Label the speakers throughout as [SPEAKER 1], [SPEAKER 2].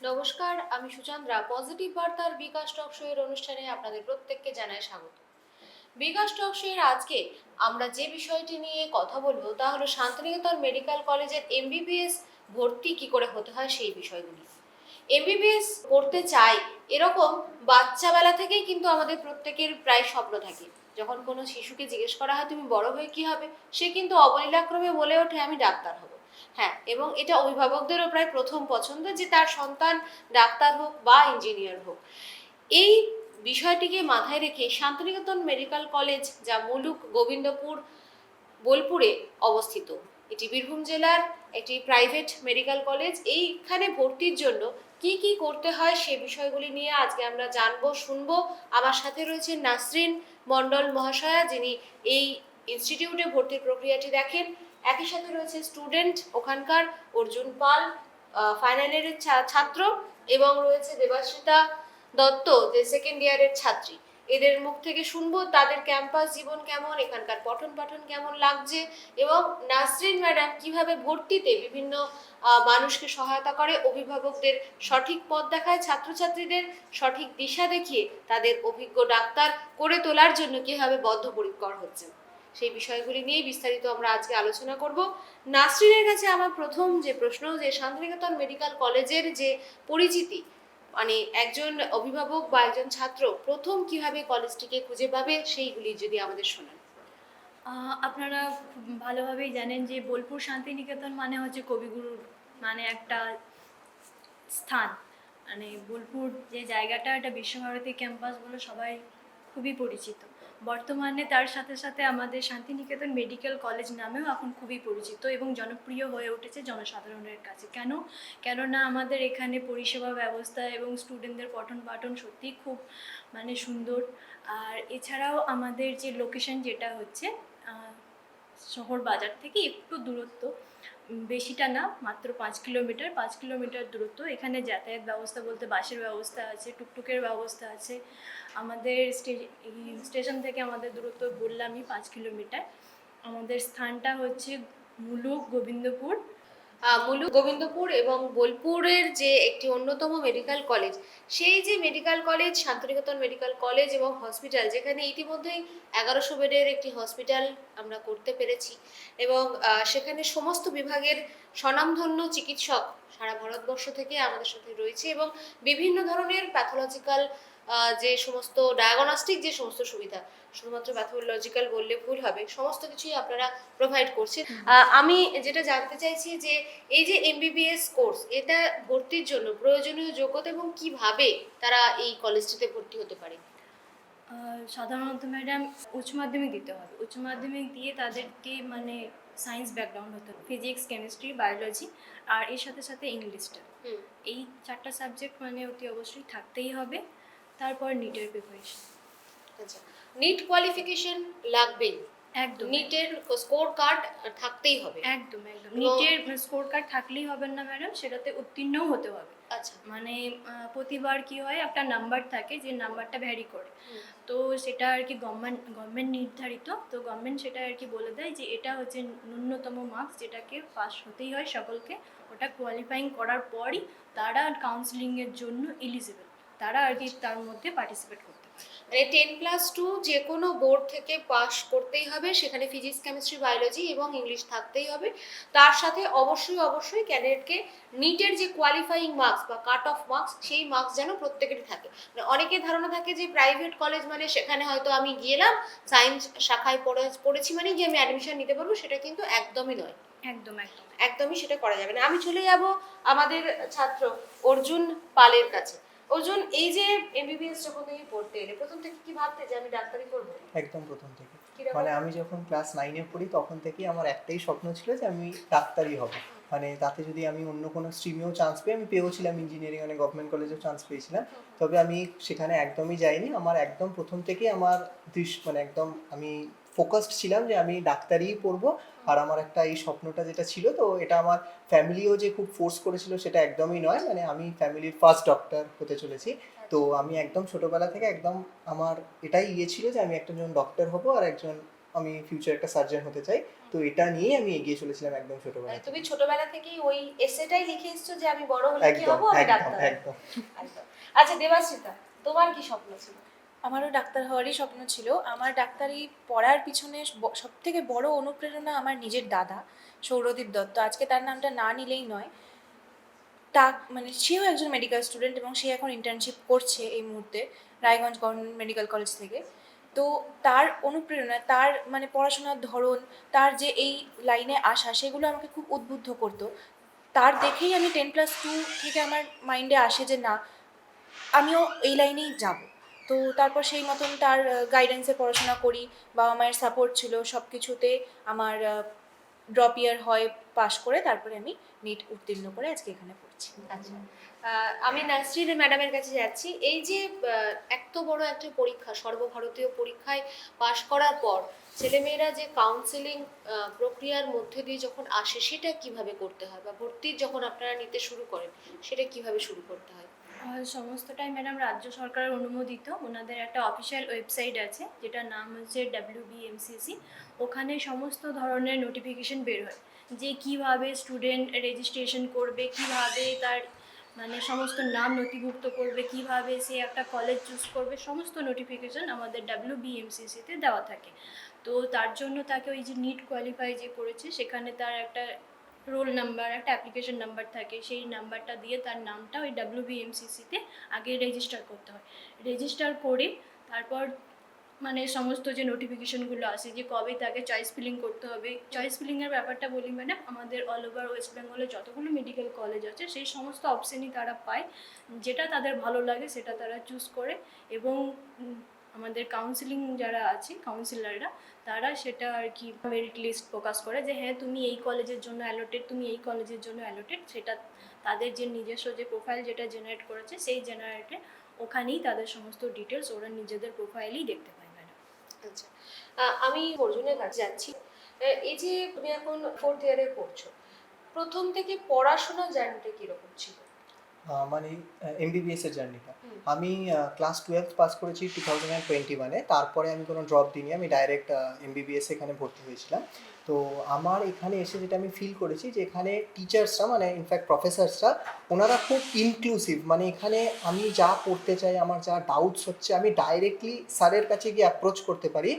[SPEAKER 1] নমস্কার, আমি সুচন্দ্রা। পজিটিভ বার্তার বিকাশ টক শো এর অনুষ্ঠানে আপনাদের প্রত্যেককে জানাই স্বাগত। বিকাশ টক শো এর আজকে আমরা যে বিষয়টি নিয়ে কথা বলবো তা হলো শান্তিনিকেতন মেডিকেল কলেজের এমবিবিএস ভর্তি কি করে হতে হয় সেই বিষয়গুলি। এমবিবিএস পড়তে চাই এরকম বাচ্চাবেলা থেকেই কিন্তু আমাদের প্রত্যেকের প্রায় স্বপ্ন থাকে। যখন কোনো শিশুকে জিজ্ঞেস করা হয় তুমি বড় হয়ে কি হবে, সে কিন্তু অবলীলাক্রমে বলে ওঠে আমি ডাক্তার হব। হ্যাঁ, এবং এটা অভিভাবকদেরও প্রায় প্রথম পছন্দ যে তার সন্তান ডাক্তার হোক বা ইঞ্জিনিয়ার হোক। এই বিষয়টিকে মাথায় রেখে শান্তিনিকেতন মেডিকেল কলেজ, যা মুলুক গোবিন্দপুর বোলপুরে অবস্থিত, এটি বীরভূম জেলার একটি প্রাইভেট মেডিকেল কলেজ। এইখানে ভর্তির জন্য কি কি করতে হয় সে বিষয়গুলি নিয়ে আজকে আমরা জানবো, শুনবো। আমার সাথে রয়েছে নাসরিন মণ্ডল মহাশয়া, যিনি এই ইনস্টিটিউটে ভর্তির প্রক্রিয়াটি দেখেন। একই সাথে রয়েছে স্টুডেন্ট ওখানকার অর্জুন পাল, ফাইনাল ইয়ারের ছাত্র, এবং রয়েছে দেবাশ্রিতা দত্ত, যে সেকেন্ড ইয়ারের ছাত্রী। এদের মুখ থেকে শুনবো তাদের ক্যাম্পাস জীবন কেমন, এখানকার পঠন পাঠন কেমন লাগছে, এবং নাসরিন ম্যাডাম কিভাবে ভর্তিতে বিভিন্ন মানুষকে সহায়তা করে, অভিভাবকদের সঠিক পথ দেখায়, ছাত্রছাত্রীদের সঠিক দিশা দেখিয়ে তাদের অভিজ্ঞ ডাক্তার করে তোলার জন্য কিভাবে বদ্ধপরিকর হচ্ছে, সেই বিষয়গুলি নিয়ে বিস্তারিত আমরা আজকে আলোচনা করব। নাসরিনের কাছে আমার প্রথম যে প্রশ্ন, যে শান্তিনিকেতন মেডিকেল কলেজের যে পরিচিতি, মানে একজন অভিভাবক বা একজন ছাত্র প্রথম কিভাবে কলেজটিকে খুঁজে পাবে সেইগুলি যদি আমাদের শোনান।
[SPEAKER 2] আপনারা খুব ভালোভাবেই জানেন যে বোলপুর শান্তিনিকেতন মানে হচ্ছে কবিগুরুর মানে একটা স্থান। মানে বোলপুর যে জায়গাটা, এটা বিশ্বভারতী ক্যাম্পাস বলে সবাই খুবই পরিচিত। বর্তমানে তার সাথে সাথে আমাদের শান্তিনিকেতন মেডিকেল কলেজ নামেও এখন খুবই পরিচিত এবং জনপ্রিয় হয়ে উঠেছে জনসাধারণের কাছে। কেননা আমাদের এখানে পরিষেবা ব্যবস্থা এবং স্টুডেন্টদের পঠন পাঠন সত্যিই খুব মানে সুন্দর। আর এছাড়াও আমাদের যে লোকেশন, যেটা হচ্ছে শহর বাজার থেকে একটু দূরত্ব, বেশিটা না, মাত্র 5 কিলোমিটার, 5 কিলোমিটার দূরত্ব। এখানে যাতায়াত ব্যবস্থা বলতে বাসের ব্যবস্থা আছে, টুকটুকের ব্যবস্থা আছে। আমাদের স্টেশন থেকে আমাদের দূরত্ব বললামই 5 কিলোমিটার। আমাদের স্থানটা হচ্ছে মুলুক গোবিন্দপুর।
[SPEAKER 1] মুলুক গোবিন্দপুর এবং বোলপুরের যে একটি অন্যতম মেডিকেল কলেজ, সেই যে medical college Santiniketan medical college এবং হসপিটাল, যেখানে ইতিমধ্যেই 1100 বেডের একটি হসপিটাল আমরা করতে পেরেছি, এবং সেখানে সমস্ত বিভাগের স্বনামধন্য চিকিৎসক সারা ভারতবর্ষ থেকে আমাদের সাথে রয়েছে, এবং বিভিন্ন ধরনের প্যাথোলজিক্যাল যে সমস্ত ডায়াগনস্টিক যে সমস্ত সুবিধা, শুধুমাত্র প্যাথোলজিক্যাল বললে ভুল হবে, সমস্ত কিছুই আপনারা প্রোভাইড করছেন। আমি যেটা জানতে চাইছি যে এই যে এমবিবিএস কোর্স, এটা ভর্তির জন্য প্রয়োজনীয় যোগ্যতা এবং কিভাবে তারা এই কলেজটিতে ভর্তি হতে পারে।
[SPEAKER 2] সাধারণত ম্যাডাম উচ্চ মাধ্যমিক দিতে হবে। উচ্চ মাধ্যমিক দিয়ে তাদেরকে মানে সায়েন্স ব্যাকগ্রাউন্ড হতে হবে, ফিজিক্স, কেমিস্ট্রি, বায়োলজি, আর এর সাথে সাথে ইংলিশটা। এই 4টা সাবজেক্ট মানে অতি অবশ্যই থাকতেই হবে। তারপর নিটের প্রিপারেশন।
[SPEAKER 1] আচ্ছা, নিট কোয়ালিফিকেশন লাগবেই?
[SPEAKER 2] একদম,
[SPEAKER 1] নিটের স্কোর কার্ড থাকতেই হবে?
[SPEAKER 2] একদম একদম নিটের স্কোর কার্ড থাকলেই হবে না ম্যাডাম, সেটাতে উত্তীর্ণও হতে হবে।
[SPEAKER 1] আচ্ছা,
[SPEAKER 2] মানে প্রতিবার কি হয়, একটা নাম্বার থাকে, যে নাম্বারটা ভ্যারি করে। তো সেটা আর কি গভর্নমেন্ট নির্ধারিত, তো গভর্নমেন্ট সেটা আর কি বলে দেয় যে এটা হচ্ছে ন্যূনতম মার্কস, যেটাকে পাস হতেই হয় সকলকে। ওটা কোয়ালিফাইং করার পরই তারা কাউন্সিলিংয়ের জন্য এলিজিবল, তারা আর কি তার মধ্যে পার্টিসিপেট করতে পারে।
[SPEAKER 1] মানে 10+2 যে কোনো বোর্ড থেকে পাস করতেই হবে, সেখানে ফিজিক্স, কেমিস্ট্রি, বায়োলজি এবং ইংলিশ থাকতেই হবে। তার সাথে অবশ্যই অবশ্যই ক্যান্ডিডেটকে নিটের যে কোয়ালিফাইং মার্কস বা কাট অফ মার্কস, সেই মার্কস যেন প্রত্যেকেরই থাকে। মানে অনেকের ধারণা থাকে যে প্রাইভেট কলেজ মানে সেখানে হয়তো আমি গেলাম, সায়েন্স শাখায় পড়েছি মানে গিয়ে আমি অ্যাডমিশন নিতে পারবো, সেটা কিন্তু একদমই নয়।
[SPEAKER 2] একদম একদম
[SPEAKER 1] একদমই সেটা করা যাবে না। আমি চলে যাব আমাদের ছাত্র অর্জুন পালের কাছে। অর্জুন, এই যে এমবিবিএস যখন তুমি পড়তে এলে, প্রথম থেকে কি ভাবতে যে আমি ডাক্তারি করব?
[SPEAKER 3] একদম প্রথম থেকে। মানে আমি যখন ক্লাস 9-এ পড়ি তখন থেকেই আমার একটাই স্বপ্ন ছিল যে আমি ডাক্তারই হব। মানে তাতে যদি আমি অন্য কোনো স্ট্রিমেও চান্স পাই, আমি পেয়েওছিলাম ইঞ্জিনিয়ারিং, মানে গভর্নমেন্ট কলেজেও চান্স পেয়েছিলাম, তবে আমি সেখানে একদমই যাইনি। আমার একদম প্রথম থেকেই আমার মানে একদম আমি ফোকাসড ছিলাম যে আমি ডাক্তারিই পড়বো। আর আমার একটা এই স্বপ্নটা যেটা ছিল, তো এটা আমার ফ্যামিলিও যে খুব ফোর্স করেছিল সেটা একদমই নয়। মানে আমি ফ্যামিলির ফার্স্ট ডক্টর হতে চলেছি। তো আমি একদম ছোটবেলা থেকে একদম আমার এটাই ছিল যে আমি একজন ডক্টর হব আর একজন আমি ফিউচার একটা সার্জন হতে চাই। তো এটা নিয়েই আমি এগিয়ে চলেছিলাম একদম ছোটবেলা
[SPEAKER 1] মানে
[SPEAKER 3] থেকে।
[SPEAKER 1] তুমি ছোটবেলা থেকেই ওই এসেটাই লিখে এসেছো যে আমি বড় হলে কি
[SPEAKER 3] একদম
[SPEAKER 1] হব, আমি
[SPEAKER 3] একদম
[SPEAKER 1] ডাক্তার হব।
[SPEAKER 3] একদম।
[SPEAKER 1] একদম। আচ্ছা দেবাশ্রিতা, তোমার কি স্বপ্ন ছিল?
[SPEAKER 4] আমারও ডাক্তার হওয়ারই স্বপ্ন ছিল। আমার ডাক্তারি পড়ার পিছনে সবথেকে বড় অনুপ্রেরণা আমার নিজের দাদা সৌরদীপ দত্ত। আজকে তার নামটা না নিলেই নয়। তা মানে সেও একজন মেডিকেল স্টুডেন্ট এবং সে এখন ইন্টার্নশিপ করছে এই মুহূর্তে রায়গঞ্জ গভর্নমেন্ট মেডিকেল কলেজ থেকে। তো তার অনুপ্রেরণা, তার মানে পড়াশোনার ধরন, তার যে এই লাইনে আসা, সেগুলো আমাকে খুব উদ্বুদ্ধ করতো। তার দেখেই আমি 10+2 থেকে আমার মাইন্ডে আসে যে না, আমিও এই লাইনেই যাব। তো তারপর সেই মতন তার গাইডেন্সে পড়াশোনা করি। বাবা মায়ের সাপোর্ট ছিল সব কিছুতে। আমার ড্রপ ইয়ার হয়, পাশ করে তারপরে আমি নিট উত্তীর্ণ করে আজকে এখানে পড়ছি।
[SPEAKER 1] আচ্ছা, আমি নাসরিন ম্যাডামের কাছে যাচ্ছি। এই যে এত বড় একটা পরীক্ষা, সর্বভারতীয় পরীক্ষায় পাশ করার পর ছেলেমেয়েরা যে কাউন্সেলিং প্রক্রিয়ার মধ্যে দিয়ে যখন আসে, সেটা কিভাবে করতে হয়, বা ভর্তির যখন আপনারা নিতে শুরু করেন সেটা কিভাবে শুরু করতে হয়?
[SPEAKER 2] সমস্তটাই ম্যাডাম রাজ্য সরকারের অনুমোদিত। ওনাদের একটা অফিসিয়াল ওয়েবসাইট আছে যেটার নাম হচ্ছে WBMCC। ওখানে সমস্ত ধরনের নোটিফিকেশন বের হয় যে কিভাবে স্টুডেন্ট রেজিস্ট্রেশন করবে, কিভাবে তার মানে সমস্ত নাম নথিভুক্ত করবে, কিভাবে সে একটা কলেজ চুজ করবে, সমস্ত নোটিফিকেশন আমাদের WBMCC-তে দেওয়া থাকে। তো তার জন্য তাকে ওই যে নিট কোয়ালিফাই যে করেছে, সেখানে তার একটা রোল নাম্বার, একটা অ্যাপ্লিকেশন নাম্বার থাকে, সেই নাম্বারটা দিয়ে তার নামটা ওই WBMCC-তে আগে রেজিস্টার করতে হয়। রেজিস্টার করে তারপর মানে সমস্ত যে নোটিফিকেশনগুলো আসে যে কবে তাকে চয়েস ফিলিং করতে হবে। চয়েস ফিলিংয়ের ব্যাপারটা বলি ম্যাডাম, আমাদের অল ওভার ওয়েস্ট বেঙ্গলে যতগুলো মেডিকেল কলেজ আছে সেই সমস্ত অপশানই তারা পায়। যেটা তাদের ভালো লাগে সেটা তারা চুজ করে, এবং আমাদের কাউন্সিলিং যারা আছে, কাউন্সিলাররা, তারা সেটা আর কি মেরিট লিস্ট প্রকাশ করে যে হ্যাঁ তুমি এই কলেজের জন্য অ্যালোটেড, তুমি এই কলেজের জন্য অ্যালোটেড। সেটা তাদের যে নিজস্ব যে প্রোফাইল যেটা জেনারেট করেছে, সেই জেনারেটে ওখানেই তাদের সমস্ত ডিটেলস ওরা নিজেদের প্রোফাইলেই দেখতে পায় ম্যাডাম।
[SPEAKER 1] আচ্ছা, আমি অর্জুনের কাছে যাচ্ছি। এই যে তুমি এখন 4th ইয়ারে পড়ছো, প্রথম থেকে পড়াশোনার জার্নিটা কিরকম ছিল?
[SPEAKER 3] মানে এমবিবিএস এর জার্নিটা
[SPEAKER 1] হুম।
[SPEAKER 3] আমি ক্লাস 12 পাস করেছি 2021-এ। তারপরে আমি কোনো ড্রপ দিইনি, আমি ডাইরেক্ট এমবিবিএস এখানে ভর্তি হয়েছিলাম। তো আমার এখানে এসে যেটা আমি ফিল করেছি যে এখানে টিচার্সরা, মানে ইনফ্যাক্ট প্রফেসরসরা, ওনারা খুব ইনক্লুসিভ। মানে এখানে আমি যা পড়তে চাই, আমার যা ডাউটস হচ্ছে, আমি ডাইরেক্টলি স্যারের কাছে গিয়ে অ্যাপ্রোচ করতে পারি।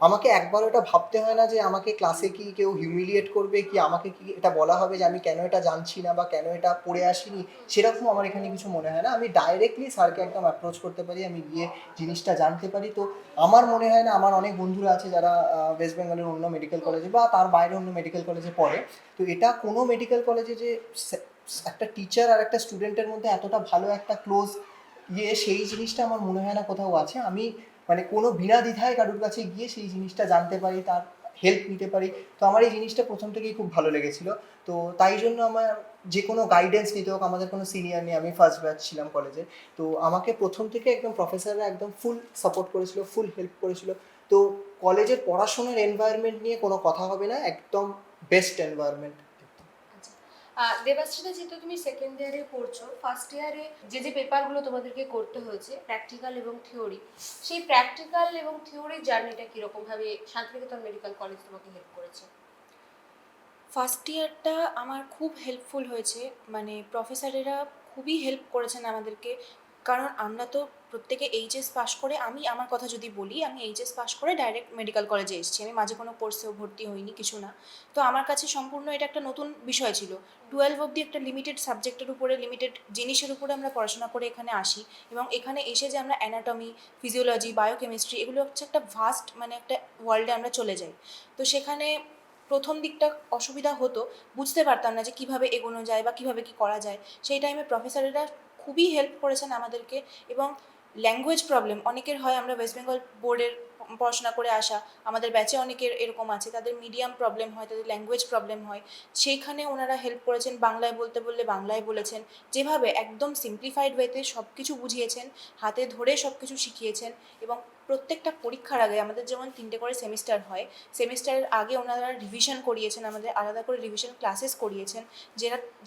[SPEAKER 3] আমাকে একবার ওটা ভাবতে হয় না যে আমাকে ক্লাসে কি কেউ হিউমিলিয়েট করবে, কি আমাকে কি এটা বলা হবে যে আমি কেন এটা জানছি না বা কেন এটা পড়ে আসিনি, সেরকম আমার এখানে কিছু মনে হয় না। আমি ডাইরেক্টলি স্যারকে একদম অ্যাপ্রোচ করতে পারি, আমি গিয়ে জিনিসটা জানতে পারি। তো আমার মনে হয় না, আমার অনেক বন্ধুরা আছে যারা ওয়েস্ট বেঙ্গলের অন্য মেডিকেল কলেজে বা তার বাইরে অন্য মেডিকেল কলেজে পড়ে, তো এটা কোনো মেডিকেল কলেজে যে একটা টিচার আর একটা স্টুডেন্টের মধ্যে এতটা ভালো একটা ক্লোজ সেই জিনিসটা আমার মনে হয় না কোথাও আছে। আমি মানে কোনো বিনা দ্বিধায় কারোর কাছে গিয়ে সেই জিনিসটা জানতে পারি, তার হেল্প নিতে পারি। তো আমার এই জিনিসটা প্রথম থেকেই খুব ভালো লেগেছিল। তো তাই জন্য আমার যে কোনো গাইডেন্স নিতে হোক, আমাদের কোনো সিনিয়র নেই, আমি ফার্স্ট ব্যাচ ছিলাম কলেজে, তো আমাকে প্রথম থেকে একদম প্রফেসররা একদম ফুল সাপোর্ট করেছিল, ফুল হেল্প করেছিল। তো কলেজের পড়াশোনার এনভায়রনমেন্ট নিয়ে কোনো কথা হবে না, একদম বেস্ট এনভায়রনমেন্ট।
[SPEAKER 1] আচ্ছা, দেবাশ্রিতা, যেহেতু তুমি সেকেন্ড ইয়ারে পড়ছো, ফার্স্ট ইয়ারে যে যে পেপারগুলো তোমাদেরকে করতে হয়েছে, প্র্যাকটিক্যাল এবং থিওরি, সেই প্র্যাকটিক্যাল এবং থিওরির জার্নিটা কিরকম ভাবে শান্তিনিকেতন মেডিকেল কলেজ তোমাকে হেল্প করেছে?
[SPEAKER 4] ফার্স্ট ইয়ারটা আমার খুব হেল্পফুল হয়েছে। মানে প্রফেসরেরা খুবই হেল্প করেছেন আমাদেরকে। কারণ আমরা তো প্রত্যেকে এইচএস পাশ করে, আমি আমার কথা যদি বলি, আমি এইচএস পাশ করে ডাইরেক্ট মেডিকেল কলেজে এসেছি। আমি মাঝে কোনো কোর্সেও ভর্তি হইনি, কিছু না। তো আমার কাছে সম্পূর্ণ এটা একটা নতুন বিষয় ছিল। 12 অবধি একটা লিমিটেড সাবজেক্টের উপরে, লিমিটেড জিনিসের উপরে আমরা পড়াশোনা করে এখানে আসি, এবং এখানে এসে যে আমরা অ্যানাটমি, ফিজিওলজি, বায়োকেমিস্ট্রি, এগুলো হচ্ছে একটা ভাস্ট মানে একটা ওয়ার্ল্ডে আমরা চলে যাই। তো সেখানে প্রথম দিকটা অসুবিধা হতো, বুঝতে পারতাম না যে কীভাবে এগোনো যায় বা কীভাবে কী করা যায়। সেই টাইমে প্রফেসরেরা খুবই হেল্প করেছেন আমাদেরকে। এবং ল্যাঙ্গুয়েজ প্রবলেম অনেকের হয়, আমরা ওয়েস্ট বেঙ্গল বোর্ডের পড়াশোনা করে আসা, আমাদের ব্যাচে অনেকের এরকম আছে, তাদের মিডিয়াম প্রবলেম হয়, তাদের ল্যাঙ্গুয়েজ প্রবলেম হয়। সেইখানে ওনারা হেল্প করেছেন, বাংলায় বলতে বললে বাংলায় বলেছেন, যেভাবে একদম সিম্পলিফাইড ওয়েতে সব কিছু বুঝিয়েছেন, হাতে ধরে সব কিছু শিখিয়েছেন। এবং প্রত্যেকটা পরীক্ষার আগে আমাদের যেমন 3টে করে সেমিস্টার হয়, সেমিস্টারের আগে ওনারা রিভিশন করিয়েছেন, আমাদের আলাদা করে রিভিশন ক্লাসেস করিয়েছেন,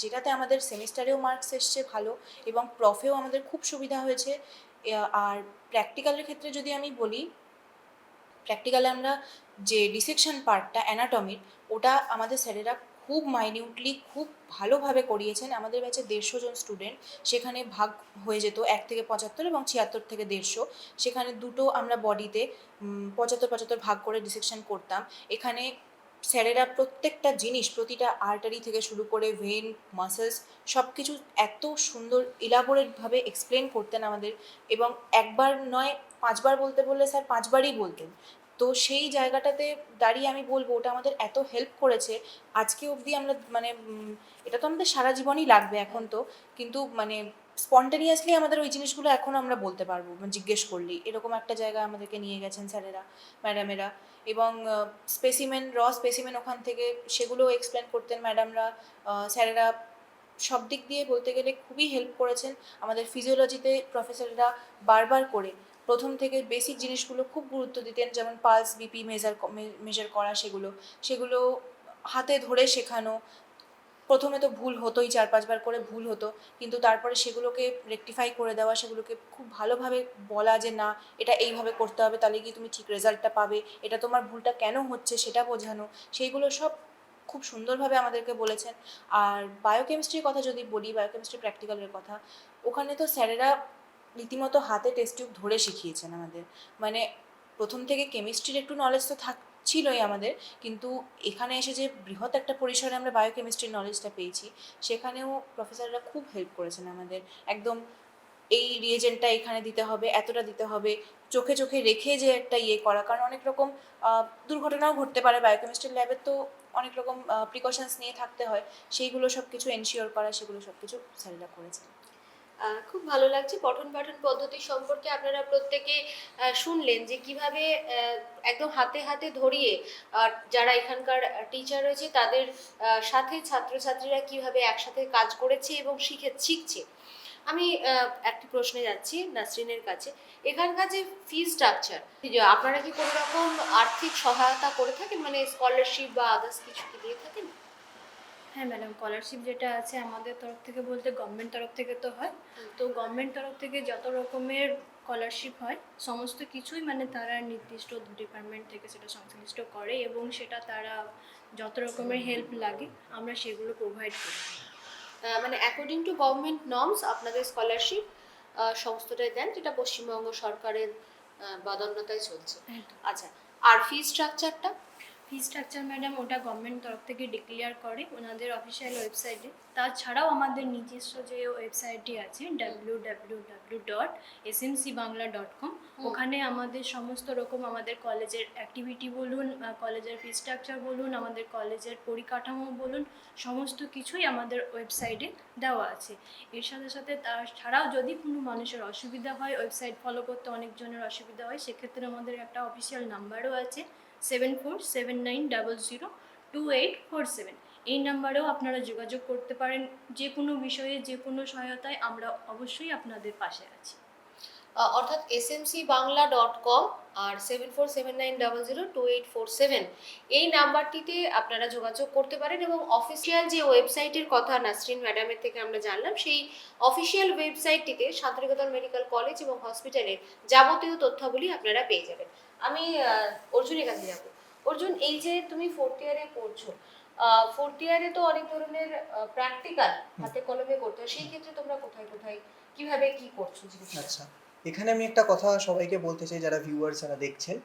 [SPEAKER 4] যেটাতে আমাদের সেমিস্টারেও মার্কস এসছে ভালো, এবং প্রফেও আমাদের খুব সুবিধা হয়েছে। আর প্র্যাকটিক্যালের ক্ষেত্রে যদি আমি বলি, প্র্যাকটিক্যালে আমরা যে ডিসেকশন পার্টটা অ্যানাটমির, ওটা আমাদের স্যারেরা খুব মাইনিউটলি খুব ভালোভাবে করিয়েছেন। আমাদের ব্যাচে 150 জন স্টুডেন্ট, সেখানে ভাগ হয়ে যেত 1 থেকে 75 এবং 76 থেকে 150। সেখানে দুটো আমরা বডিতে 75-75 ভাগ করে ডিসেকশন করতাম। এখানে স্যারেরা প্রত্যেকটা জিনিস, প্রতিটা আর্টারি থেকে শুরু করে ভেন, মাসেলস সব কিছু এত সুন্দর ইলাবোরেটভাবে এক্সপ্লেন করতেন আমাদের, এবং একবার নয় 5 বার বলতে বললে স্যার 5 বারই বলতেন। তো সেই জায়গাটাতে দাঁড়িয়ে আমি বলবো ওটা আমাদের এত হেল্প করেছে আজকে অবধি। আমরা মানে এটা তো আমাদের সারা জীবনই লাগবে এখন তো, কিন্তু মানে স্পন্টেনিয়াসলি আমাদের ওই জিনিসগুলো এখন আমরা বলতে পারবো, জিজ্ঞেস করলেই। এরকম একটা জায়গায় আমাদেরকে নিয়ে গেছেন স্যারেরা, ম্যাডামেরা। এবং স্পেসিমেন ওখান থেকে সেগুলো এক্সপ্লেন করতেন ম্যাডামরা, স্যারেরা। সব দিক দিয়ে বলতে গেলে খুবই হেল্প করেছেন। আমাদের ফিজিওলজিতে প্রফেসররা বারবার করে প্রথম থেকে বেসিক জিনিসগুলো খুব গুরুত্ব দিতেন, যেমন পালস, বিপি মেজার করা, সেগুলো হাতে ধরে শেখানো। প্রথমে তো ভুল হতোই, 4-5 বার করে ভুল হতো, কিন্তু তারপরে সেগুলোকে রেকটিফাই করে দেওয়া, সেগুলোকে খুব ভালোভাবে বলা যে না এটা এইভাবে করতে হবে, তাহলে কি তুমি ঠিক রেজাল্টটা পাবে, এটা তোমার ভুলটা কেন হচ্ছে সেটা বোঝানো, সেইগুলো সব খুব সুন্দরভাবে আমাদেরকে বলেছেন। আর বায়োকেমিস্ট্রির কথা যদি বলি, বায়োকেমিস্ট্রি প্র্যাকটিক্যালের কথা, ওখানে তো স্যারেরা রীতিমতো হাতে টেস্ট টিউব ধরে শিখিয়েছেন আমাদের। মানে প্রথম থেকে কেমিস্ট্রির একটু নলেজ তো ছিলই আমাদের, কিন্তু এখানে এসে যে বৃহৎ একটা পরিসরে আমরা বায়োকেমিস্ট্রির নলেজটা পেয়েছি, সেখানেও প্রফেসররা খুব হেল্প করেছেন আমাদের। একদম এই রিয়েজেন্টটা এখানে দিতে হবে, এতটা দিতে হবে, চোখে চোখে রেখে যে একটা ইয়ে করা, কারণ অনেক রকম দুর্ঘটনাও ঘটতে পারে বায়োকেমিস্ট্রির ল্যাবে, তো অনেক রকম প্রিকশনস নিয়ে থাকতে হয়, সেইগুলো সব কিছু এনশিওর করা, সেগুলো সব কিছু স্যারেরা করেছেন।
[SPEAKER 1] খুব ভালো লাগছে। পঠন পাঠন পদ্ধতি সম্পর্কে আপনারা প্রত্যেকে শুনলেন যে কিভাবে একদম হাতে হাতে ধরিয়ে যারা এখানকার টিচার রয়েছে তাদের সাথে ছাত্রছাত্রীরা কিভাবে একসাথে কাজ করেছে এবং শিখছে। আমি একটি প্রশ্নে যাচ্ছি নাসরিনের কাছে। এখানকার যে ফি স্ট্রাকচার, আপনারা কি কোনো রকম আর্থিক সহায়তা করে থাকেন, মানে স্কলারশিপ বা আদার্স কিছু কি দিয়ে থাকেন?
[SPEAKER 2] হ্যাঁ ম্যাডাম, স্কলারশিপ যেটা আছে আমাদের তরফ থেকে বলতে গভর্নমেন্ট তরফ থেকে তো হয়। তো গভর্নমেন্ট তরফ থেকে যত রকমের স্কলারশিপ হয় সমস্ত কিছুই মানে তারা নির্দিষ্ট ডিপার্টমেন্ট থেকে সেটা সংশ্লিষ্ট করে, এবং সেটা তারা যত রকমের হেল্প লাগে আমরা সেগুলো প্রোভাইড করি।
[SPEAKER 1] মানে অ্যাকর্ডিং টু গভর্নমেন্ট নর্মস আপনাদের স্কলারশিপ সমস্তটাই দেন, যেটা পশ্চিমবঙ্গ সরকারের বাদন্যতায় চলছে।
[SPEAKER 2] একদম।
[SPEAKER 1] আচ্ছা, আর ফি স্ট্রাকচারটা?
[SPEAKER 2] ফি স্ট্রাকচার ম্যাডাম ওটা গভর্নমেন্ট তরফ থেকে ডিক্লেয়ার করে ওনাদের অফিসিয়াল ওয়েবসাইটে। তাছাড়াও আমাদের নিজস্ব যে ওয়েবসাইটটি আছে www.smcbangla.com, ওখানে আমাদের সমস্ত রকম আমাদের কলেজের অ্যাক্টিভিটি বলুন, কলেজের ফি স্ট্রাকচার বলুন, আমাদের কলেজের পরিকাঠামো বলুন, সমস্ত কিছুই আমাদের ওয়েবসাইটে দেওয়া আছে। এর সাথে সাথে তাছাড়াও যদি কোনো মানুষের অসুবিধা হয়, ওয়েবসাইট ফলো করতে অনেকজনের অসুবিধা হয়, সেক্ষেত্রে আমাদের একটা অফিসিয়াল নাম্বারও আছে 7479002847। এই নাম্বারেও আপনারা যোগাযোগ করতে পারেন। যে কোনো বিষয়ে যে কোনো সহায়তায় আমরা অবশ্যই আপনাদের পাশে আছি।
[SPEAKER 1] অর্থাৎ smcbangla.com আর 7479002847 এই নাম্বারটিতে আপনারা যোগাযোগ করতে পারেন। এবং অফিসিয়াল যে ওয়েবসাইটের কথা নাসরিন ম্যাডামের থেকে আমরা জানলাম, সেই অফিসিয়াল ওয়েবসাইটটিতে শান্তিনিকেতন মেডিকেল কলেজ এবং হসপিটালের যাবতীয় তথ্যাবলী আপনারা পেয়ে যাবেন। আমি অর্জুনের কাছে যাব। অর্জুন, এই যে তুমি 4th ইয়ারে পড়ছো, 4th ইয়ারে তো অনেক ধরনের প্র্যাকটিক্যাল হাতে কলমে করতে হয়, সেই ক্ষেত্রে তোমরা কোথায় কোথায় কিভাবে কি করছো জিনিসটা?
[SPEAKER 3] আচ্ছা, এখানে আমি একটা কথা সবাইকে বলতে চাই, যারা ভিউয়ার্স যারা দেখছেন,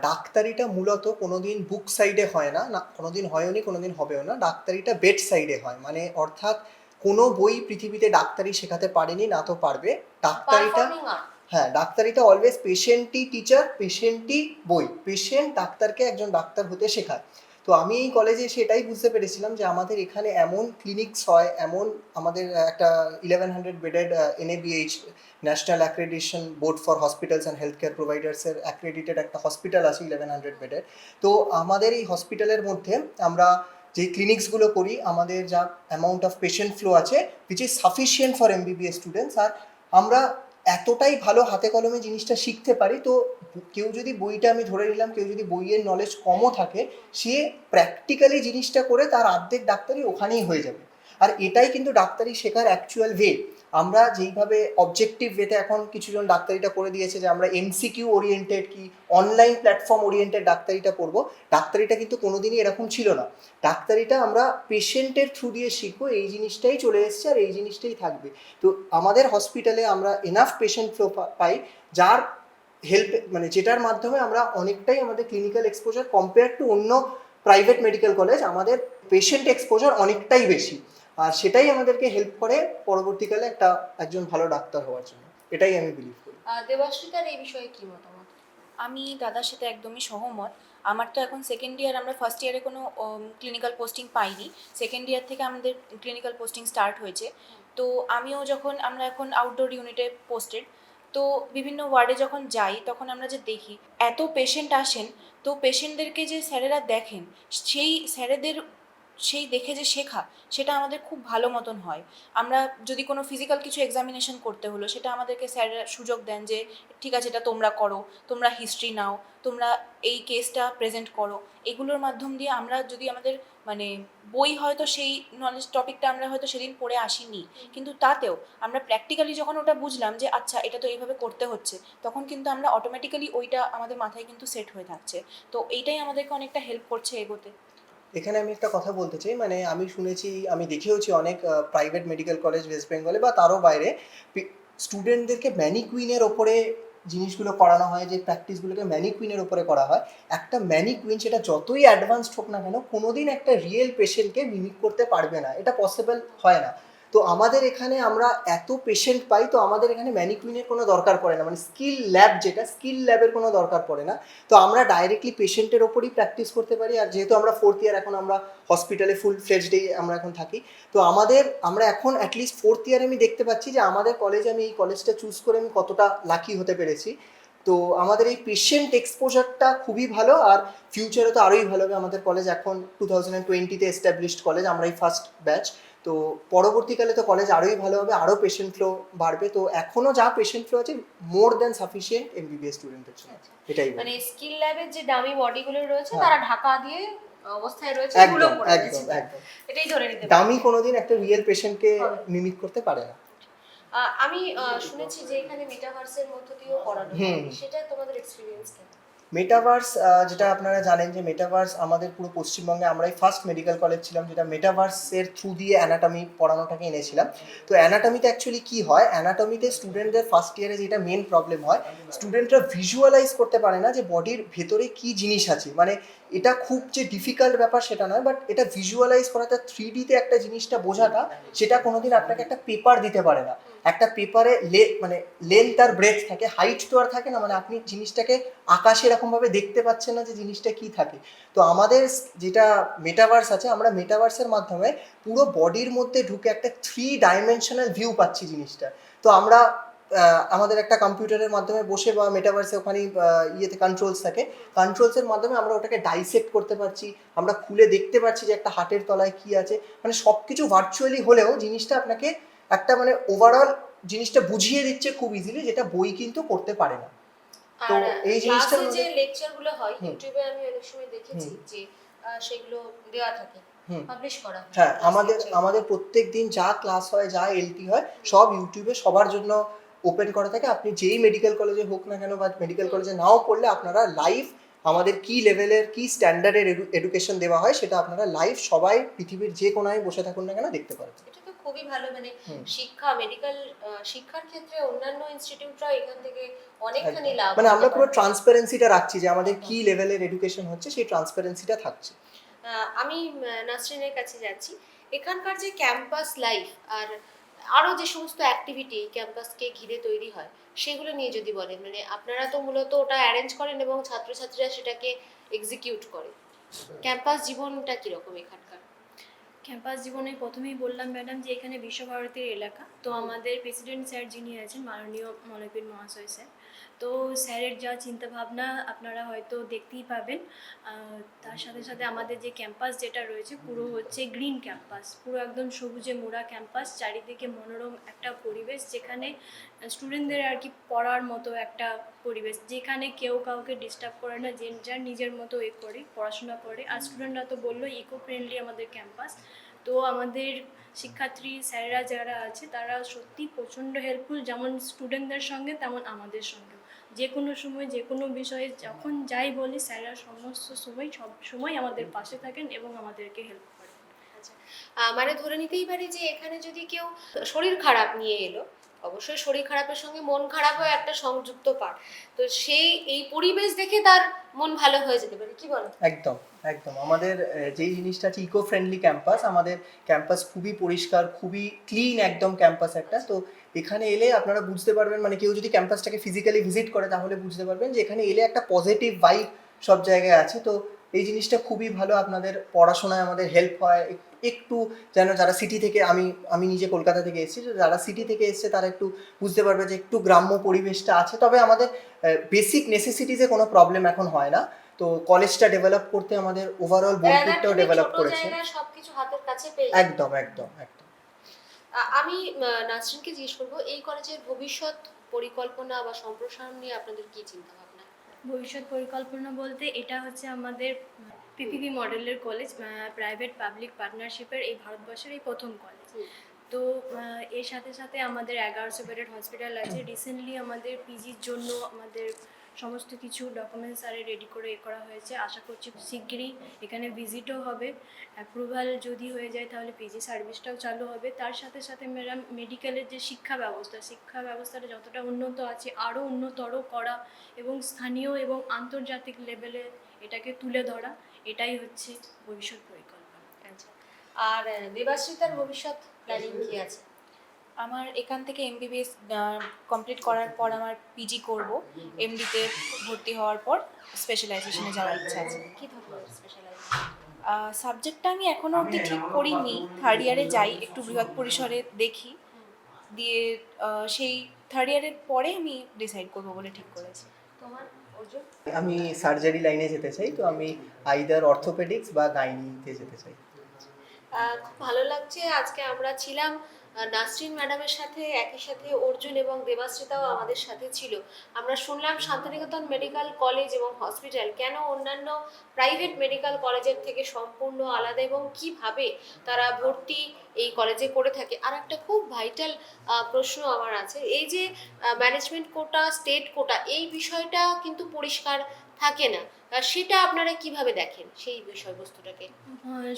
[SPEAKER 3] ডাক্তারিটা মূলত কোনোদিন বুক সাইডে হয় না, কোনোদিন হয়নি, কোনোদিন হবেও না। ডাক্তারিটা বেড সাইডে হয়, মানে অর্থাৎ কোনো বই পৃথিবীতে ডাক্তারি শেখাতে পারেনি, না তো পারবে। ডাক্তারিটা, হ্যাঁ, ডাক্তারিটা অলওয়েজ পেশেন্টই টিচার, পেশেন্টই বই। পেশেন্ট ডাক্তারকে একজন ডাক্তার হতে শেখায়। তো আমি এই কলেজে এসে এটাই বুঝতে পেরেছিলাম যে আমাদের এখানে এমন ক্লিনিক্স হয়, এমন আমাদের একটা 1100 bedded NABH national accreditation board for hospitals and health care প্রোভাইডার্সের অ্যাক্রেডিটেড একটা হসপিটাল আছে 1100 বেডের। তো আমাদের এই হসপিটালের মধ্যে আমরা যে ক্লিনিক্সগুলো করি, আমাদের যা অ্যামাউন্ট অফ পেশেন্ট ফ্লো আছে which is sufficient for MBBS students, আর আমরা এতটাই ভালো হাতে কলমে জিনিসটা শিখতে পারি। তো কেউ যদি বইটা, আমি ধরে নিলাম কেউ যদি বইয়ের নলেজ কমও থাকে, সে প্র্যাকটিক্যালি জিনিসটা করে তার অর্ধেক ডাক্তারি ওখানেই হয়ে যাবে। আর এটাই কিন্তু ডাক্তারি শেখার অ্যাকচুয়াল ওয়ে। আমরা যেইভাবে অবজেক্টিভ ওয়েতে এখন কিছুজন ডাক্তারিটা করে দিয়েছে যে আমরা এমসিকিউ ওরিয়েন্টেড কি অনলাইন প্ল্যাটফর্ম ওরিয়েন্টেড ডাক্তারিটা পড়বো, ডাক্তারিটা কিন্তু কোনোদিনই এরকম ছিল না। ডাক্তারিটা আমরা পেশেন্টের থ্রু দিয়ে শিখবো, এই জিনিসটাই চলে এসছে আর এই জিনিসটাই থাকবে। তো আমাদের হসপিটালে আমরা এনাফ পেশেন্ট ফ্লো পাই, যার হেল্প মানে যেটার মাধ্যমে আমরা অনেকটাই আমাদের ক্লিনিক্যাল এক্সপোজার কম্পেয়ার টু অন্য প্রাইভেট মেডিকেল কলেজ আমাদের পেশেন্ট এক্সপোজার অনেকটাই বেশি, আর সেটাই আমাদেরকে হেল্প করে পরবর্তীকালে একজন ভালো ডাক্তার হওয়ার জন্য, এটাই আমি বিলিভ করি।
[SPEAKER 1] দেবাশ্রিতার এই বিষয়ে কি মতামত?
[SPEAKER 4] আমি দাদার সাথে একদমই সহমত। আমার তো এখন সেকেন্ড ইয়ার, আমরা ফার্স্ট ইয়ারে কোনো ক্লিনিক্যাল পোস্টিং পাইনি, সেকেন্ড ইয়ার থেকে আমাদের ক্লিনিক্যাল পোস্টিং স্টার্ট হয়েছে। তো আমিও যখন, আমরা এখন আউটডোর ইউনিটে পোস্টেড, তো বিভিন্ন ওয়ার্ডে যখন যাই তখন আমরা যে দেখি এত পেশেন্ট আসেন, তো পেশেন্টদেরকে যে স্যারেরা দেখেন, সেই স্যারেদের সেই দেখে যে শেখা, সেটা আমাদের খুব ভালো মতন হয়। আমরা যদি কোনো ফিজিক্যাল কিছু এক্সামিনেশন করতে হলো, সেটা আমাদেরকে স্যাররা সুযোগ দেন যে ঠিক আছে এটা তোমরা করো, তোমরা হিস্ট্রি নাও, তোমরা এই কেসটা প্রেজেন্ট করো। এগুলোর মাধ্যম দিয়ে আমরা যদি আমাদের মানে বই হয়তো সেই নলেজ টপিকটা আমরা হয়তো সেদিন পড়ে আসিনি, কিন্তু তাতেও আমরা প্র্যাকটিক্যালি যখন ওটা বুঝলাম যে আচ্ছা এটা তো এইভাবে করতে হচ্ছে, তখন কিন্তু আমরা অটোমেটিক্যালি ওইটা আমাদের মাথায় কিন্তু সেট হয়ে থাকছে। তো এইটাই আমাদেরকে অনেকটা হেল্প করছে এগোতে।
[SPEAKER 3] এখানে আমি একটা কথা বলতে চাই, মানে আমি শুনেছি, আমি দেখেওছি অনেক প্রাইভেট মেডিকেল কলেজ ওয়েস্ট বেঙ্গলে বা তারও বাইরে স্টুডেন্টদেরকে ম্যানিকুইনের ওপরে জিনিসগুলো করানো হয়, যে প্র্যাকটিসগুলোকে ম্যানিকুইনের ওপরে করা হয়। একটা ম্যানিকুইন সেটা যতই অ্যাডভান্সড হোক না কেন, কোনোদিন একটা রিয়েল পেশেন্টকে মিমিক করতে পারবে না, এটা পসিবল হয় না। তো আমাদের এখানে আমরা এত পেশেন্ট পাই, তো আমাদের এখানে ম্যানিকুইনের কোনো দরকার পড়ে না, মানে স্কিল ল্যাব, যেটা স্কিল ল্যাবের কোনো দরকার পড়ে না। তো আমরা ডাইরেক্টলি পেশেন্টের ওপরই প্র্যাকটিস করতে পারি। আর যেহেতু আমরা ফোর্থ ইয়ার, এখন আমরা হসপিটালে ফুল ফ্লেজডে আমরা এখন থাকি, তো আমরা এখন অ্যাটলিস্ট ফোর্থ ইয়ারে আমি দেখতে পাচ্ছি যে আমাদের কলেজে, আমি এই কলেজটা চুজ করে আমি কতটা লাকি হতে পেরেছি। তো আমাদের এই পেশেন্ট এক্সপোজারটা খুবই ভালো, আর ফিউচারে তো আরোই ভালো হবে। আমাদের কলেজ এখন 2020-তে এস্টাবলিশড কলেজ, আমরাই ফার্স্ট ব্যাচ। তো পরবর্তীকালে তো কলেজ আরোই ভালো হবে, আরও পেশেন্ট ফ্লো বাড়বে। তো এখনও যা পেশেন্ট ফ্লো আছে, মোর দ্যান সাফিসিয়েন্ট এমবিবিএস স্টুডেন্টের জন্য, এটাই
[SPEAKER 1] মানে স্কিল ল্যাবের যে দামি বডিগুলো রয়েছে
[SPEAKER 3] হ্যাঁ।
[SPEAKER 1] তারা ঢাকা দিয়ে অবস্থায় রয়েছে, এগুলো
[SPEAKER 3] একদম
[SPEAKER 1] করে
[SPEAKER 3] একদম
[SPEAKER 1] দিয়েছে।
[SPEAKER 3] একদম।
[SPEAKER 1] এটাই ধরে নিতে
[SPEAKER 3] দামি কোনোদিন একটা রিয়েল পেশেন্টকে
[SPEAKER 1] হবে।
[SPEAKER 3] মিমিক করতে পারে না।
[SPEAKER 1] আমি শুনেছি যে এখানে মেটাভার্সের মধ্য দিয়েও পড়ানো হয়, সেটা তোমাদের এক্সপেরিয়েন্স কেমন?
[SPEAKER 3] মেটাভার্স, যেটা আপনারা জানেন যে মেটাভার্স আমাদের পুরো পশ্চিমবঙ্গে আমরাই ফার্স্ট মেডিকেল কলেজ ছিলাম যেটা মেটাভার্সের থ্রু দিয়ে অ্যানাটমি পড়ানোটাকে এনেছিলাম। তো অ্যানাটমিতে অ্যাকচুয়ালি কী হয়, অ্যানাটমিতে স্টুডেন্টদের ফার্স্ট ইয়ারে যেটা মেন প্রবলেম হয়, স্টুডেন্টরা ভিজুয়ালাইজ করতে পারে না যে বডির ভেতরে কী জিনিস আছে। মানে এটা খুব যে ডিফিকাল্ট ব্যাপার সেটা নয়, বাট এটা ভিজুয়ালাইজ করাটা, 3Dতে একটা জিনিসটা বোঝাটা, সেটা কোনোদিন আপনাকে একটা পেপার দিতে পারে না। একটা পেপারে মানে লেন্থ আর ব্রেথ থাকে, হাইট তো আর থাকে না, মানে আপনি জিনিসটাকে আকাশে এরকমভাবে দেখতে পাচ্ছেন না যে জিনিসটা কি থাকে। তো আমাদের যেটা মেটাভার্স আছে, আমরা মেটাভার্সের মাধ্যমে পুরো বডির মধ্যে ঢুকে একটা 3 ডাইমেনশনাল ভিউ পাচ্ছি জিনিসটা। তো আমরা আমাদের একটা কম্পিউটারের মাধ্যমে বসে, বা মেটাভার্সে ওখানে ইয়েতে কন্ট্রোলস থাকে, কন্ট্রোলসের মাধ্যমে আমরা ওটাকে ডাইসেক্ট করতে পারছি, আমরা খুলে দেখতে পাচ্ছি যে একটা হার্টের তলায় কি আছে। মানে সব কিছু ভার্চুয়ালি হলেও জিনিসটা আপনাকে একটা মানে ওভারঅল জিনিসটা বুঝিয়ে দিচ্ছে খুব ইজিলি, যেটা বই কিন্তু করতে পারে না। তো
[SPEAKER 1] আর
[SPEAKER 3] এই জিনিসটার
[SPEAKER 1] ক্লাসে যে
[SPEAKER 3] মধ্যে
[SPEAKER 1] লেকচারগুলো হয় ইউটিউবে আমি অনেক সময় দেখেছি যে সেগুলো দেওয়া থাকে, পাবলিশ করা হয়।
[SPEAKER 3] হ্যাঁ, আমাদের প্রত্যেক দিন যা ক্লাস হয়, যা এলটি হয়, সব ইউটিউবে সবার জন্য ওপেন করা থাকে। আপনি যেই মেডিকেল কলেজে হোক না কেন, বা মেডিকেল কলেজে নাও পড়লে, আপনারা লাইভ আমাদের কি লেভেলের, কি স্ট্যান্ডার্ডের এডুকেশন দেওয়া হয়, সেটা আপনারা লাইভ সবাই পৃথিবীর যে কোনায় বসে থাকুন না কেন দেখতে পারবেন।
[SPEAKER 1] এটা তো খুবই ভালো, মানে শিক্ষা, মেডিকেল শিক্ষার ক্ষেত্রে অন্যান্য ইনস্টিটিউটরা এখান থেকে অনেকখানি লাভ,
[SPEAKER 3] মানে আমরা পুরো ট্রান্সপারেন্সিটা রাখছি, যে আমাদের কি লেভেলের এডুকেশন হচ্ছে সেই ট্রান্সপারেন্সিটা থাকছে।
[SPEAKER 1] আমি নাসরিনের কাছে যাচ্ছি। এখানকার যে ক্যাম্পাস লাইফ আর আরও যে সমস্ত অ্যাক্টিভিটি ক্যাম্পাসকে ঘিরে তৈরি হয়, সেগুলো নিয়ে যদি বলেন, মানে আপনারা তো মূলত ওটা অ্যারেঞ্জ করেন এবং ছাত্রছাত্রীরা সেটাকে এক্সিকিউট করে। ক্যাম্পাস জীবনটা কীরকম এখানকার?
[SPEAKER 2] ক্যাম্পাস জীবনে প্রথমেই বললাম ম্যাডাম যে এখানে বিশ্বভারতীর এলাকা, তো আমাদের প্রেসিডেন্ট স্যার যিনি আছেন মাননীয় মনোপীর মহাশয় স্যার, তো স্যারের যা চিন্তাভাবনা আপনারা হয়তো দেখতেই পাবেন। তার সাথে সাথে আমাদের যে ক্যাম্পাস যেটা রয়েছে পুরো হচ্ছে গ্রিন ক্যাম্পাস, পুরো একদম সবুজে মোড়া ক্যাম্পাস, চারিদিকে মনোরম একটা পরিবেশ, যেখানে স্টুডেন্টদের আর কি পড়ার মতো একটা পরিবেশ, যেখানে কেউ কাউকে ডিস্টার্ব করে না, যে যার নিজের মতো করে পড়াশোনা করে। আর স্টুডেন্টরা তো বললো ইকো ফ্রেন্ডলি আমাদের ক্যাম্পাস, তো আমাদের শিক্ষার্থী স্যাররা যারা আছে তারা সত্যি প্রচণ্ড হেল্পফুল, যেমন স্টুডেন্টদের সঙ্গে তেমন আমাদের সঙ্গেও। যে কোনো সময় যে কোনো বিষয়ে যখন যাই বলি স্যাররা সমস্ত সময় সব সময় আমাদের পাশে থাকেন এবং আমাদেরকে হেল্প করেন।
[SPEAKER 1] আচ্ছা, মানে ধরে নিতেই পারি যে এখানে যদি কেউ শরীর খারাপ নিয়ে এলো, অবশ্যই শরীর খারাপের সঙ্গে মন খারাপও একটা সংযুক্ত পার্ট, তো সেই এই পরিবেশ দেখে তার মন ভালো হয়ে যেতে পারে, কি বলো?
[SPEAKER 3] একদম একদম। আমাদের যেই জিনিসটা আছে ইকো ফ্রেন্ডলি ক্যাম্পাস, আমাদের ক্যাম্পাস খুবই পরিষ্কার, খুবই ক্লিন একদম ক্যাম্পাস একটা। তো এখানে এলে আপনারা বুঝতে পারবেন, মানে কেউ যদি ক্যাম্পাসটাকে ফিজিক্যালি ভিজিট করে তাহলে বুঝতে পারবেন যে এখানে এলে একটা পজিটিভ ভাইব সব জায়গায় আছে। তো এই জিনিসটা খুবই ভালো, আপনাদের পড়াশোনায় আমাদের হেল্প হয় একটু। যেন যারা সিটি থেকে, আমি নিজে কলকাতা থেকে এসেছি, তো যারা সিটি থেকে এসছে তারা একটু বুঝতে পারবে যে একটু গ্রাম্য পরিবেশটা আছে। তবে আমাদের বেসিক নেসেসিটিসে কোনো প্রবলেম এখন হয় না। তো কলেজটা ডেভেলপ করতে আমাদের ওভারঅল বোলপুরটাও ডেভেলপ করেছে।
[SPEAKER 1] সবকিছু হাতের কাছে পেয়ে
[SPEAKER 3] একদম একদম একদম।
[SPEAKER 1] আমি নাসরিনকে জিজ্ঞেস করবো, এই কলেজের ভবিষ্যৎ পরিকল্পনা বা সম্প্রসারণ নিয়ে আপনাদের কি চিন্তা ভাবনা?
[SPEAKER 2] ভবিষ্যৎ পরিকল্পনা বলতে এটা হচ্ছে আমাদের পিপিপি মডেলের কলেজ, প্রাইভেট পাবলিক পার্টনারশিপের এই ভারতবর্ষের এই প্রথম কলেজ। তো এর সাথে সাথে আমাদের 1100 বেডের হসপিটাল আছে। রিসেন্টলি আমাদের পিজির জন্য আমাদের সমস্ত কিছু ডকুমেন্টস আরে রেডি করে করা হয়েছে। আশা করছি শিগগিরই এখানে ভিজিটও হবে। অ্যাপ্রুভাল যদি হয়ে যায় তাহলে পিজি সার্ভিসটাও চালু হবে। তার সাথে সাথে ম্যাডাম মেডিকেলের যে শিক্ষা ব্যবস্থাটা যতটা উন্নত আছে আরও উন্নতর করা এবং স্থানীয় এবং আন্তর্জাতিক লেভেলে এটাকে তুলে ধরা, এটাই হচ্ছে ভবিষ্যৎ পরিকল্পনা।
[SPEAKER 1] আচ্ছা, আর দেবাশ্রিতার ভবিষ্যৎ প্ল্যানিং কি আছে?
[SPEAKER 4] আমার এখান থেকে এমবিবিএস কমপ্লিট করার পর আমার পিজি করব। এমডিতে ভর্তি হওয়ার পর স্পেশালাইজেশনে যাওয়ার ইচ্ছা আছে।
[SPEAKER 1] কি ধরনের স্পেশালাইজেশন?
[SPEAKER 4] সাবজেক্টটা আমি এখনও অবধি ঠিক করিনি। থার্ড ইয়ারে যাই, একটু বৃহৎ পরিসরে দেখি, দিয়ে সেই থার্ড ইয়ারের পরে আমি ডিসাইড করবো বলে ঠিক করেছি।
[SPEAKER 1] তোমার অর্জুন?
[SPEAKER 3] আমি সার্জারি লাইনে যেতে চাই, তো আমি আইদার অর্থোপেডিক্স বা গাইনিতে যেতে চাই।
[SPEAKER 1] খুব ভালো লাগছে, আজকে আমরা ছিলাম নাসরিন ম্যাডামের সাথে, একই সাথে অর্জুন এবং দেবাশ্রিতাও আমাদের সাথে ছিল। আমরা শুনলাম শান্তিনিকেতন মেডিকেল কলেজ এবং হসপিটাল কেন অন্যান্য প্রাইভেট মেডিকেল কলেজের থেকে সম্পূর্ণ আলাদা এবং কিভাবে তারা ভর্তি এই কলেজে করে থাকে। আর একটা খুব ভাইটাল প্রশ্ন আমার আছে, এই যে ম্যানেজমেন্ট কোটা, স্টেট কোটা, এই বিষয়টা কিন্তু পরিষ্কার থাকে না, সেটা আপনারা কিভাবে দেখেন সেই বিষয়বস্তুটাকে?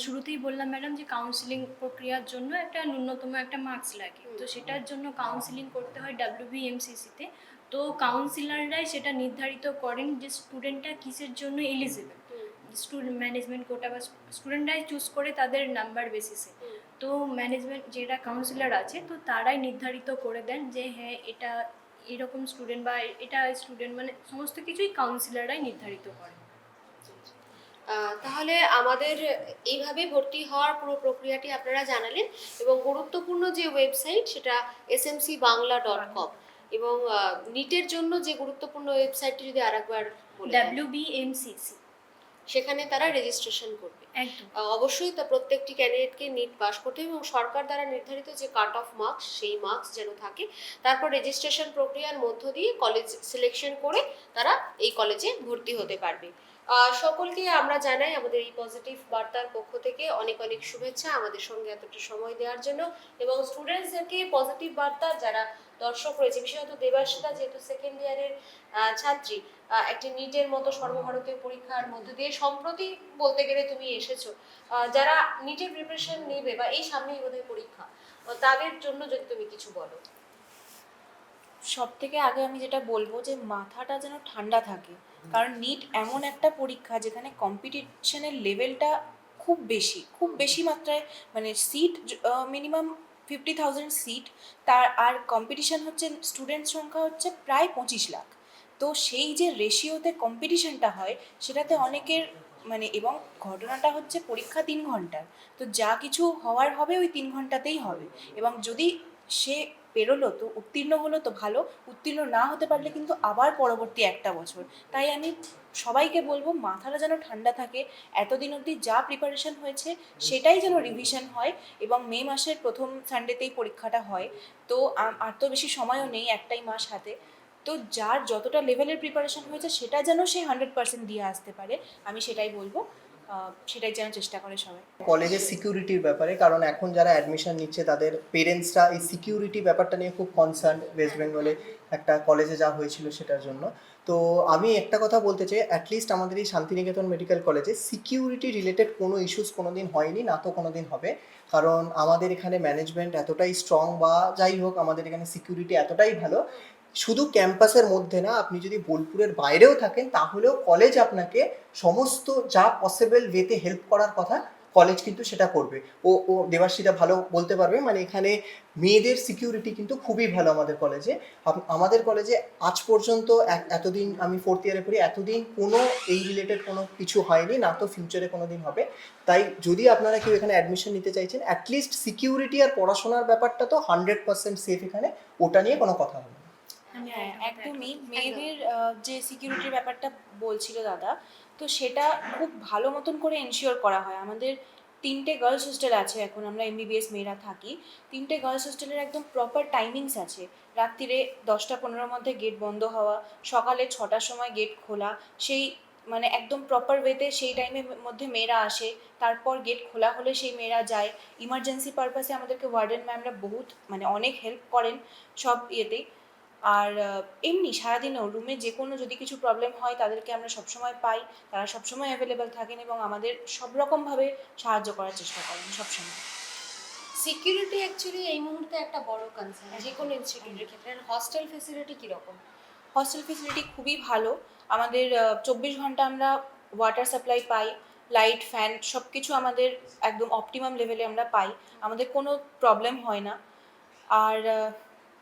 [SPEAKER 2] শুরুতেই বললাম ম্যাডাম যে কাউন্সিলিং প্রক্রিয়ার জন্য একটা ন্যূনতম একটা মার্কস লাগে। তো সেটার জন্য কাউন্সিলিং করতে হয় WBMCC-তে। তো কাউন্সিলাররাই সেটা নির্ধারিত করেন যে স্টুডেন্টটা কিসের জন্য এলিজিবল। স্টুডেন্ট ম্যানেজমেন্ট কোটা বা স্টুডেন্টরাই চুজ করে তাদের নাম্বার বেসিসে। তো ম্যানেজমেন্ট যেটা কাউন্সিলর আছে তো তারাই নির্ধারিত করে দেন যে হ্যাঁ এটা এরকম স্টুডেন্ট বা এটা স্টুডেন্ট, মানে সমস্ত কিছুই কাউন্সিলররাই নির্ধারিত করে।
[SPEAKER 1] তাহলে আমাদের এইভাবে ভর্তি হওয়ার পুরো প্রক্রিয়াটি আপনারা জানালেন, এবং গুরুত্বপূর্ণ যে ওয়েবসাইট সেটা smcbangla.com, এবং নিটের জন্য যে গুরুত্বপূর্ণ ওয়েবসাইটটি যদি আরেকবার বলে দেন।
[SPEAKER 2] WBMCC,
[SPEAKER 1] সেখানে তারা রেজিস্ট্রেশন করবে।
[SPEAKER 2] একদম।
[SPEAKER 1] অবশ্যই তা প্রত্যেকটি ক্যান্ডিডেটকে নিট পাস করতে হবে এবং সরকার দ্বারা নির্ধারিত যে কাট অফ মার্কস সেই মার্কস যেন থাকে। তারপর রেজিস্ট্রেশন প্রক্রিয়ার মধ্য দিয়ে কলেজ সিলেকশন করে তারা এই কলেজে ভর্তি হতে পারবে। সকলকে আমরা জানাই আমাদের এই পজিটিভ বার্তার পক্ষ থেকে অনেক অনেক শুভেচ্ছা আমাদের সঙ্গে এতটা সময় দেওয়ার জন্য, এবং স্টুডেন্টসদেরকে পজিটিভ বার্তা, যারা দর্শক রয়েছে বিশেষত দেবাশ্রিতা যেহেতু সেকেন্ড ইয়ারের ছাত্রী, একটি নিটের মতো সর্বভারতীয় পরীক্ষার মধ্যে দিয়ে সম্প্রতি বলতে গেলে তুমি এসেছো, যারা নিটের প্রিপারেশন নেবে বা এই সামনেই বোধহয় পরীক্ষা, তাদের জন্য যদি তুমি কিছু বলো।
[SPEAKER 4] সব থেকে আগে আমি যেটা বলবো যে মাথাটা যেন ঠান্ডা থাকে, কারণ নিট এমন একটা পরীক্ষা যেখানে কম্পিটিশনের লেভেলটা খুব বেশি মাত্রায়, মানে সিট মিনিমাম 50,000 সিট, তার আর কম্পিটিশন হচ্ছে স্টুডেন্ট সংখ্যা হচ্ছে প্রায় 25 লাখ। তো সেই যে রেশিওতে কম্পিটিশনটা হয় সেটাতে অনেকের মানে, এবং ঘটনাটা হচ্ছে পরীক্ষা 3 ঘন্টার, তো যা কিছু হওয়ার হবে ওই 3 ঘন্টাতেই হবে। এবং যদি সে পেরোলো তো উত্তীর্ণ হলো তো ভালো, উত্তীর্ণ না হতে পারলে কিন্তু আবার পরবর্তী একটা বছর। তাই আমি সবাইকে বলবো মাথাটা যেন ঠান্ডা থাকে, এতদিন অবধি যা প্রিপারেশন হয়েছে সেটাই যেন রিভিশন হয়, এবং মে মাসের প্রথম সানডেতেই পরীক্ষাটা হয়। তো আর তো বেশি সময়ও নেই, একটাই মাস হাতে। তো যার যতটা লেভেলের প্রিপারেশন হয়েছে সেটা যেন সে 100% দিয়ে আসতে পারে, আমি সেটাই বলবো। সেটাই যেন চেষ্টা করে সবাই।
[SPEAKER 3] কলেজের সিকিউরিটির ব্যাপারে, কারণ এখন যারা অ্যাডমিশন নিচ্ছে তাদের পেরেন্টসরা এই সিকিউরিটি ব্যাপারটা নিয়ে খুব কনসার্ন, ওয়েস্ট বেঙ্গলে একটা কলেজে যা হয়েছিল সেটার জন্য। তো আমি একটা কথা বলতে চাই, অ্যাটলিস্ট আমাদের এই শান্তিনিকেতন মেডিকেল কলেজে সিকিউরিটি রিলেটেড কোনো ইস্যুস কোনো দিন হয়নি, না তো কোনো দিন হবে। কারণ আমাদের এখানে ম্যানেজমেন্ট এতটাই স্ট্রং, বা যাই হোক আমাদের এখানে সিকিউরিটি এতটাই ভালো, শুধু ক্যাম্পাসের মধ্যে না, আপনি যদি বোলপুরের বাইরেও থাকেন তাহলেও কলেজ আপনাকে সমস্ত যা পসিবল ওয়েতে হেল্প করার কথা কলেজ কিন্তু সেটা করবে। ও দেবাশ্রীটা ভালো বলতে পারবে, মানে এখানে মেয়েদের সিকিউরিটি কিন্তু খুবই ভালো আমাদের কলেজে। আমাদের কলেজে আজ পর্যন্ত এতদিন আমি 4th ইয়ারে পড়ি, এতদিন কোনো এই রিলেটেড কোনো কিছু হয়নি, না তো ফিউচারে কোনো দিন হবে। তাই যদি আপনারা কেউ এখানে অ্যাডমিশন নিতে চাইছেন, অ্যাটলিস্ট সিকিউরিটি আর পড়াশোনার ব্যাপারটা তো 100% সেফ এখানে, ওটা নিয়ে কোনো কথা হবে না।
[SPEAKER 4] হ্যাঁ, একদমই। মেয়েদের যে সিকিউরিটির ব্যাপারটা বলছিল দাদা, তো সেটা খুব ভালো মতন করে এনশিওর করা হয়। আমাদের 3টে গার্লস হোস্টেল আছে, এখন আমরা MBBS মেয়েরা থাকি। 3টে গার্লস হোস্টেলের একদম প্রপার টাইমিংস আছে। রাত্রিরে 10টা-15 মধ্যে গেট বন্ধ হওয়া, সকালে 6টার সময় গেট খোলা, সেই মানে একদম প্রপার ওয়েতে সেই টাইমের মধ্যে মেয়েরা আসে। তারপর গেট খোলা হলে সেই মেয়েরা যায়। ইমার্জেন্সি পারপাসে আমাদেরকে ওয়ার্ডেন ম্যামরা বহুত মানে অনেক হেল্প করেন সব ইয়েতেই। আর এমনি সারাদিনেও রুমে যে কোনো যদি কিছু প্রবলেম হয় তাদেরকে আমরা সবসময় পাই, তারা সবসময় অ্যাভেলেবেল থাকেন এবং আমাদের সব রকমভাবে সাহায্য করার চেষ্টা করেন সবসময়।
[SPEAKER 1] সিকিউরিটি অ্যাকচুয়ালি এই মুহূর্তে একটা বড় কনসার্ন যে কোনো ইনস্টিটিউটের ক্ষেত্রে। হস্টেল ফেসিলিটি কীরকম?
[SPEAKER 4] হস্টেল ফেসিলিটি খুবই ভালো। আমাদের 24 ঘন্টা আমরা ওয়াটার সাপ্লাই পাই, লাইট, ফ্যান সব কিছু আমাদের একদম অপটিমাম লেভেলে আমরা পাই। আমাদের কোনো প্রবলেম হয় না। আর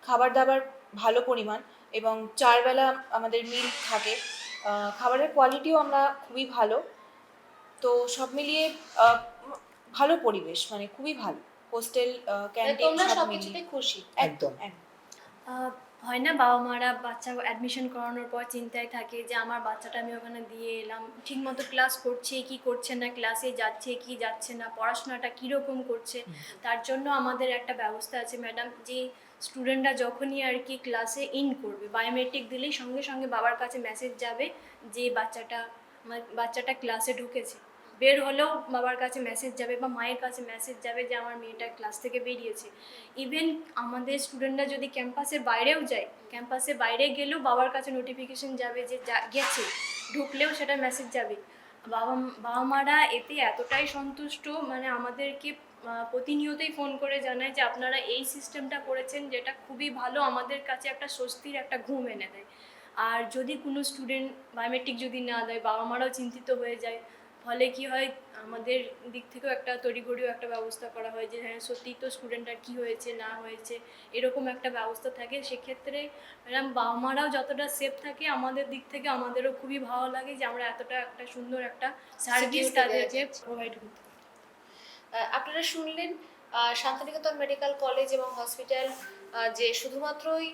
[SPEAKER 4] খাবার দাবার ভালো পরিমাণ, এবং 4 বেলা আমাদের মিল থাকে। খাবারের কোয়ালিটিও আমরা খুবই ভালো। তো সব মিলিয়ে আহ, ভালো পরিবেশ, মানে খুবই ভালো হোস্টেল, ক্যান্টিন
[SPEAKER 1] তোমরা
[SPEAKER 4] সব
[SPEAKER 1] সবকিছুতে
[SPEAKER 4] মিলিয়ে
[SPEAKER 1] খুশি?
[SPEAKER 3] একদম।
[SPEAKER 2] হয় না, বাবা মারা বাচ্চা অ্যাডমিশন করানোর পর চিন্তায় থাকে যে আমার বাচ্চাটা আমি ওখানে দিয়ে এলাম, ঠিকমতো ক্লাস করছে কি করছে না, ক্লাসে যাচ্ছে কি যাচ্ছে না, পড়াশোনাটা কীরকম করছে। তার জন্য আমাদের একটা ব্যবস্থা আছে ম্যাডাম, যে স্টুডেন্টরা যখনই আর কি ক্লাসে ইন করবে, বায়োমেট্রিক দিলেই সঙ্গে সঙ্গে বাবার কাছে মেসেজ যাবে যে বাচ্চাটা ক্লাসে ঢুকেছে। বের হলেও বাবার কাছে মেসেজ যাবে বা মায়ের কাছে মেসেজ যাবে যে আমার মেয়েটা ক্লাস থেকে বেরিয়েছে। ইভেন আমাদের স্টুডেন্টরা যদি ক্যাম্পাসের বাইরেও যায়, ক্যাম্পাসের বাইরে গেলেও বাবার কাছে নোটিফিকেশন যাবে যে গেছে, ঢুকলেও সেটা মেসেজ যাবে। বাবা মারা এতে এতটাই সন্তুষ্ট, মানে আমাদেরকে প্রতিনিয়তই ফোন করে জানায় যে আপনারা এই সিস্টেমটা করেছেন, যেটা খুবই ভালো, আমাদের কাছে একটা স্বস্তির একটা ঘুম এনে দেয়। আর যদি কোনো স্টুডেন্ট বায়োমেট্রিক যদি না দেয়, বাবা মারাও চিন্তিত হয়ে যায়। ফলে কি হয়, আমাদের দিক থেকেও একটা তড়িঘড়িও একটা ব্যবস্থা করা হয় যে হ্যাঁ সত্যিই তো স্টুডেন্টটার কী হয়েছে না হয়েছে, এরকম একটা ব্যবস্থা থাকে। সেক্ষেত্রে ম্যাডাম বাবা মারাও যতটা সেফ থাকে, আমাদের দিক থেকে আমাদেরও খুবই ভালো লাগে যে আমরা এতটা একটা সুন্দর একটা সার্ভিস
[SPEAKER 1] Security
[SPEAKER 2] তাদেরকে
[SPEAKER 1] দেওয়া যাচ্ছে।
[SPEAKER 2] প্রোভাইড করতে পারি।
[SPEAKER 1] আপনারা শুনলেন শান্তিনিকেতন মেডিকেল কলেজ এবং হসপিটাল যে শুধুমাত্রই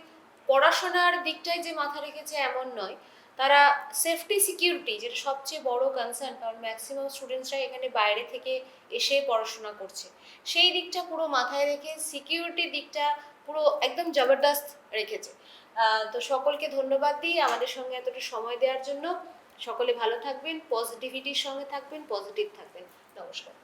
[SPEAKER 1] পড়াশোনার দিকটাই যে মাথা রেখেছে এমন নয়, তারা সেফটি সিকিউরিটি যেটা সবচেয়ে বড় কনসার্ন, কারণ ম্যাক্সিমাম স্টুডেন্টসরা এখানে বাইরে থেকে এসে পড়াশোনা করছে, সেই দিকটা পুরো মাথায় রেখে সিকিউরিটির দিকটা পুরো একদম জবরদস্ত রেখেছে। তো সকলকে ধন্যবাদ দিই আমাদের সঙ্গে এতটা সময় দেওয়ার জন্য। সকলে ভালো থাকবেন, পজিটিভিটির সঙ্গে থাকবেন, পজিটিভ থাকবেন। নমস্কার।